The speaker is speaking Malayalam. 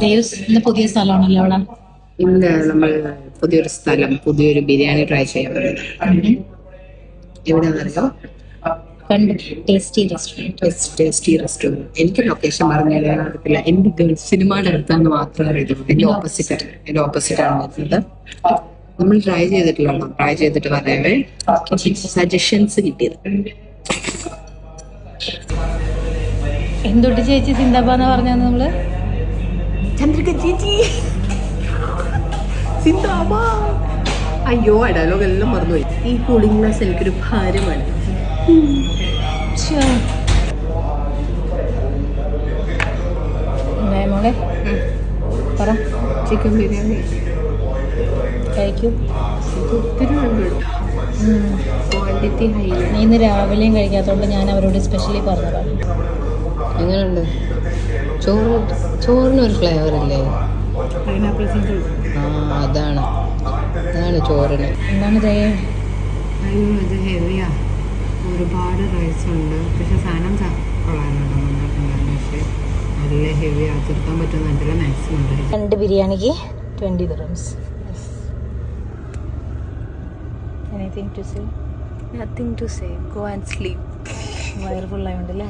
ദേവ്സ് ഇന്ന് പുതിയ സ്ഥലമാണല്ലോ അവിടെ. ഇന്ന് നമ്മൾ പുതിയൊരു സ്ഥലം, പുതിയൊരു ബിരിയാണി ട്രൈ ചെയ്യാൻ പറ്റും. എവിടെയാണെന്നറിയോ? കണ്ട് ടേസ്റ്റി റെസ്റ്റോറൻറ്റ്. Tasty restaurant. എനിക്ക് ലൊക്കേഷൻ പറഞ്ഞു തരാൻ അറിയത്തില്ല. എൻ്റെ ഗൾഫ് സിനിമയുടെ അടുത്താണെന്ന് മാത്രമേ അറിയത്തുള്ളൂ. എൻ്റെ ഓപ്പോസിറ്റ് ആണ് വരുന്നത്. നമ്മൾ ട്രൈ ചെയ്തിട്ടില്ലല്ലോ. ട്രൈ ചെയ്തിട്ട് പറയാവേ. സജഷൻസ് കിട്ടിയത്. എന്തൊട്ട് ചേച്ചി സിന്ദാബാന്ന് പറഞ്ഞാൽ നമ്മള് ചന്ദ്രിക ചേച്ചി സിന്ദാബാ. അയ്യോ, ഡയലോഗ് എല്ലാം മറന്നുപോയി. ഈ കൂളിംഗ് ഗ്ലാസ് എനിക്കൊരു ഭാരമാണ്. മോളെ പറ. ചിക്കൻ ബിരിയാണി കഴിക്കൂ. ഒത്തിരി വേണ്ട, ക്വാണ്ടിറ്റി ഹൈ. നീ ഇന്ന് രാവിലെയും കഴിക്കാത്തതുകൊണ്ട് ഞാൻ അവരോട് സ്പെഷ്യലി പറഞ്ഞതാണ്. എങ്ങനെയുണ്ട്? ചോറിനൊരു ഫ്ലേവർ ഇല്ലേ? Pineapple seed. അതാണ് ചോറിന്. എന്താണ് ദയ? അയ്യോ, ഇത് ഹെവിയാ. ഒരുപാട് റൈസ് ഉണ്ട്. പക്ഷെ സാധനം കൊള്ളാനുണ്ട്, നന്നായിട്ടുണ്ടായിരുന്നു. പക്ഷെ നല്ല ഹെവിയാ. തീർക്കാൻ പറ്റുന്ന നല്ല മാക്സിമം ഉണ്ട്. 2 ബിരിയാണിക്ക് 20 dirhams. Anything to say? Nothing to say. Go and sleep. വയറ് ഫുള്ളായോണ്ടല്ലേ.